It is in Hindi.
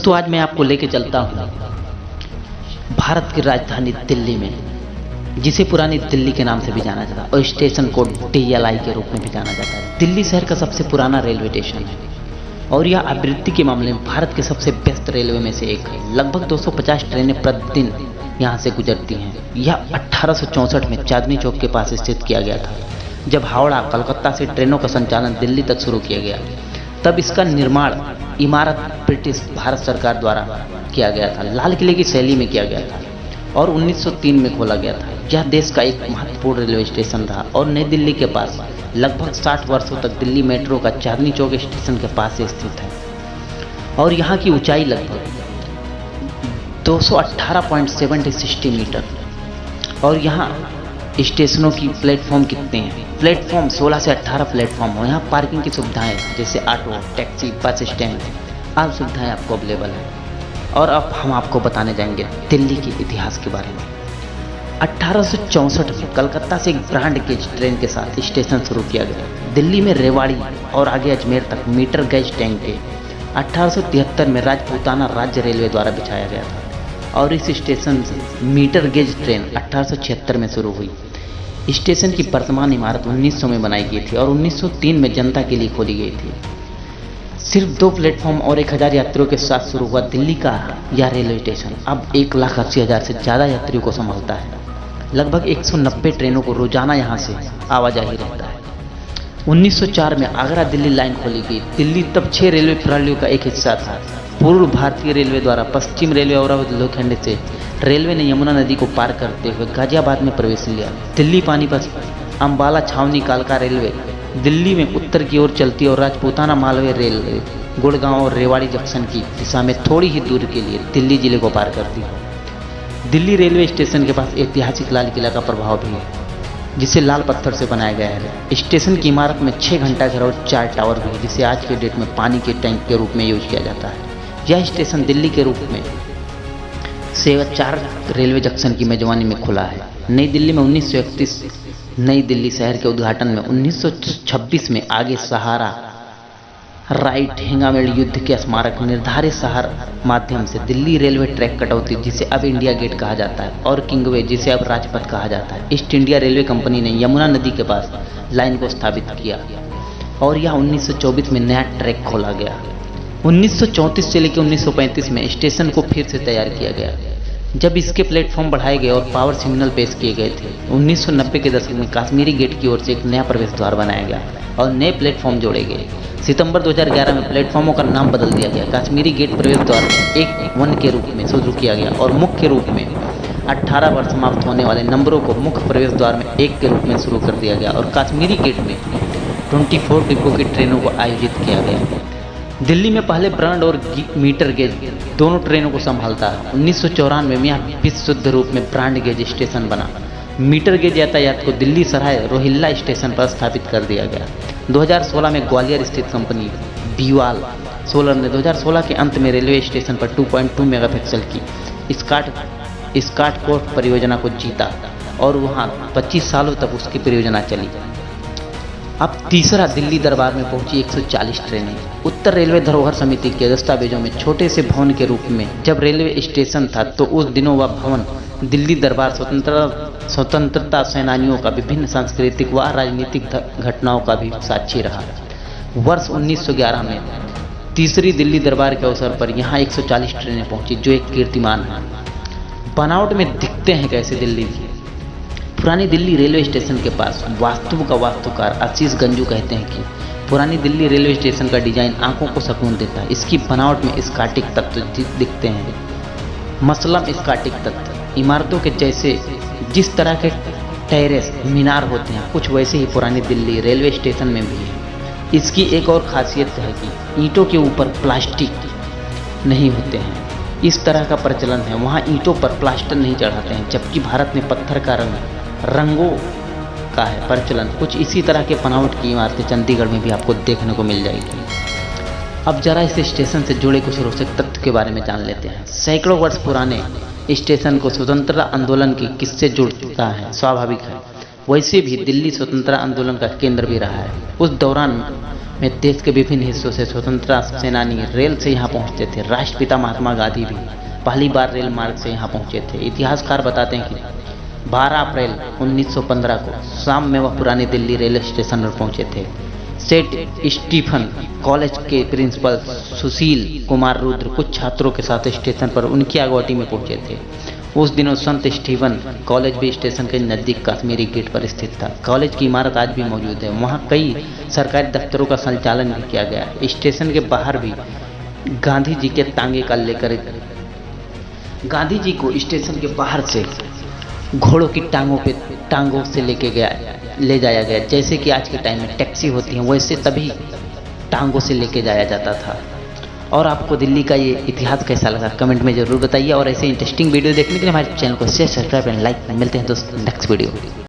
दोस्तों आज मैं आपको लेके चलता हूँ भारत की राजधानी दिल्ली में, जिसे पुरानी दिल्ली के नाम से भी जाना जाता है और स्टेशन को DLI के रूप में भी जाना जाता है। दिल्ली शहर का सबसे पुराना रेलवे स्टेशन है और यह आवृत्ति के मामले में भारत के सबसे व्यस्त रेलवे में से एक है। लगभग 250 ट्रेनें प्रतिदिन यहाँ से गुजरती हैं। यह 1864 में चांदनी चौक के पास स्थित किया गया था, जब हावड़ा कलकत्ता से ट्रेनों का संचालन दिल्ली तक शुरू किया गया। तब इसका निर्माण इमारत ब्रिटिश भारत सरकार द्वारा किया गया था, लाल किले की शैली में किया गया था और 1903 में खोला गया था। यह देश का एक महत्वपूर्ण रेलवे स्टेशन रहा और नई दिल्ली के पास लगभग 60 वर्षों तक दिल्ली मेट्रो का चांदनी चौक स्टेशन के पास स्थित है और यहाँ की ऊंचाई लगभग 218.60 मीटर। और यहाँ स्टेशनों की प्लेटफॉर्म कितने हैं? प्लेटफॉर्म 16 से 18 प्लेटफॉर्म हो। यहाँ पार्किंग की सुविधाएं जैसे ऑटो, टैक्सी, बस स्टैंड, आप सुविधाएं आपको अवेलेबल है। और अब हम आपको बताने जाएंगे दिल्ली के इतिहास के बारे में। 1864 में कलकत्ता से एक ब्रॉड गेज ट्रेन के साथ स्टेशन शुरू किया गया। दिल्ली में रेवाड़ी और आगे अजमेर तक मीटर गेज ट्रेन थे। 1873 में राजपूताना राज्य रेलवे द्वारा बिछाया गया था और इस स्टेशन से मीटर गेज ट्रेन 1876 में शुरू हुई। स्टेशन की वर्तमान इमारत 1900 में बनाई गई थी और 1903 में जनता के लिए खोली गई थी। सिर्फ 2 प्लेटफॉर्म और 1000 यात्रियों के साथ शुरू हुआ दिल्ली का यह रेलवे स्टेशन अब 1,80,000 से ज़्यादा यात्रियों को संभालता है। लगभग 190 ट्रेनों को रोजाना यहाँ से आवाजाही रहता है। 1904 में आगरा दिल्ली लाइन खोली गई। दिल्ली तब 6 रेलवे प्रणालियों का एक हिस्सा था। पूर्व भारतीय रेलवे द्वारा पश्चिम रेलवे और लोखंड से रेलवे ने यमुना नदी को पार करते हुए गाजियाबाद में प्रवेश लिया। दिल्ली पानीपत अंबाला छावनी कालका रेलवे दिल्ली में उत्तर की ओर चलती और राजपूताना मालवे रेलवे गुड़गांव और रेवाड़ी जंक्शन की दिशा में थोड़ी ही दूर के लिए दिल्ली जिले को पार करती है। दिल्ली रेलवे स्टेशन के पास ऐतिहासिक लाल किला का प्रभाव भी है, जिसे लाल पत्थर से बनाया गया है। स्टेशन की इमारत में 6 घंटा घर और 4 टावर भी है, जिसे आज के डेट में पानी के टैंक के रूप में यूज किया जाता है। यह स्टेशन दिल्ली के रूप में से 4 रेलवे जंक्शन की मेजबानी में खुला है। नई दिल्ली में 1931 नई दिल्ली शहर के उद्घाटन में 1926 में आगे सहारा राइट हेंगामेल युद्ध के स्मारक निर्धारित शहर माध्यम से दिल्ली रेलवे ट्रैक कटौती, जिसे अब इंडिया गेट कहा जाता है, और किंगवे, जिसे अब राजपथ कहा जाता है। ईस्ट इंडिया रेलवे कंपनी ने यमुना नदी के पास लाइन को स्थापित किया और यह 1924 में नया ट्रैक खोला गया। 1934 से लेकर 1935 में स्टेशन को फिर से तैयार किया गया, जब इसके प्लेटफॉर्म बढ़ाए गए और पावर सिग्नल पेश किए गए थे। 1990 के दशक में कश्मीरी गेट की ओर से एक नया प्रवेश द्वार बनाया गया और नए प्लेटफॉर्म जोड़े गए। सितंबर 2011 में प्लेटफॉर्मों का नाम बदल दिया गया। कश्मीरी गेट प्रवेश द्वार 1 के रूप में शुरू किया गया और मुख्य रूप में 18 वर्ष समाप्त होने वाले नंबरों को मुख्य प्रवेश द्वार में 1 के रूप में शुरू कर दिया गया और कश्मीरी गेट में 24 डिब्बों की ट्रेनों को आयोजित किया गया। दिल्ली में पहले ब्रॉड और मीटर गेज दोनों ट्रेनों को संभालता है। 1994 में यह विश्व शुद्ध रूप में ब्रॉड गेज स्टेशन बना। मीटर गेज यातायात को दिल्ली सराय रोहिल्ला स्टेशन पर स्थापित कर दिया गया। 2016 में ग्वालियर स्थित कंपनी बीवाल सोलर ने 2016 के अंत में रेलवे स्टेशन पर 2.2 मेगापिक्सल की स्काटकोट परियोजना को जीता और वहां 25 सालों तक उसकी परियोजना चली। अब तीसरा दिल्ली दरबार में पहुंची 140 ट्रेनें। उत्तर रेलवे धरोहर समिति के दस्तावेजों में छोटे से भवन के रूप में जब रेलवे स्टेशन था, तो उस दिनों वह भवन दिल्ली दरबार स्वतंत्रता सेनानियों का विभिन्न सांस्कृतिक व राजनीतिक घटनाओं का भी साक्षी रहा। वर्ष 1911 में तीसरी दिल्ली दरबार के अवसर पर यहाँ 140 ट्रेनें पहुंची, जो एक कीर्तिमान है। बनावट में दिखते हैं कैसे दिल्ली की। पुरानी दिल्ली रेलवे स्टेशन के पास वास्तु का वास्तुकार आशीष गंजू कहते हैं कि पुरानी दिल्ली रेलवे स्टेशन का डिजाइन आंखों को सुकून देता है। इसकी बनावट में स्काटिक तत्व दिखते हैं, मसलम स्काटिक तत्व। इमारतों के जैसे जिस तरह के टेरेस मीनार होते हैं, कुछ वैसे ही पुरानी दिल्ली रेलवे स्टेशन में भी है। इसकी एक और खासियत है कि ईंटों के ऊपर प्लास्टिक नहीं होते हैं। इस तरह का प्रचलन है, वहाँ ईंटों पर प्लास्टर नहीं चढ़ाते हैं, जबकि भारत में पत्थर का रंगों का है प्रचलन। कुछ इसी तरह के बनावट की इमारतें चंडीगढ़ में भी आपको देखने को मिल जाएगी। अब जरा इस स्टेशन से जुड़े कुछ रोचक तथ्य के बारे में जान लेते हैं। सैकड़ों वर्ष पुराने स्टेशन को स्वतंत्रता आंदोलन की किससे जुड़ता है? स्वाभाविक है। वैसे भी दिल्ली स्वतंत्रता आंदोलन का केंद्र भी रहा है। उस दौरान में देश के विभिन्न हिस्सों से स्वतंत्रता सेनानी रेल से यहाँ पहुँचते थे। राष्ट्रपिता महात्मा गांधी भी पहली बार रेल मार्ग से यहाँ पहुँचे थे। इतिहासकार बताते हैं कि 12 अप्रैल 1915 को शाम में वह पुरानी दिल्ली रेलवे स्टेशन पर पहुँचे थे। सेंट स्टीफन कॉलेज के प्रिंसिपल सुशील कुमार रुद्र कुछ छात्रों के साथ स्टेशन पर उनकी अगुवाई में पहुंचे थे। उस दिनों संत स्टीफन कॉलेज भी स्टेशन के नज़दीक कश्मीरी गेट पर स्थित था। कॉलेज की इमारत आज भी मौजूद है। वहां कई सरकारी दफ्तरों का संचालन भी किया गया। स्टेशन के बाहर भी गांधी जी के तांगे का लेकर गांधी जी को स्टेशन के बाहर से घोड़ों की टांगों से ले जाया गया। जैसे कि आज के टाइम में टैक्सी होती है, वैसे तभी टांगों से लेके जाया जाता था। और आपको दिल्ली का ये इतिहास कैसा लगा कमेंट में जरूर बताइए। और ऐसे इंटरेस्टिंग वीडियो देखने के लिए हमारे चैनल को शेयर, सब्सक्राइब एंड लाइक। मिलते हैं दोस्तों नेक्स्ट वीडियो।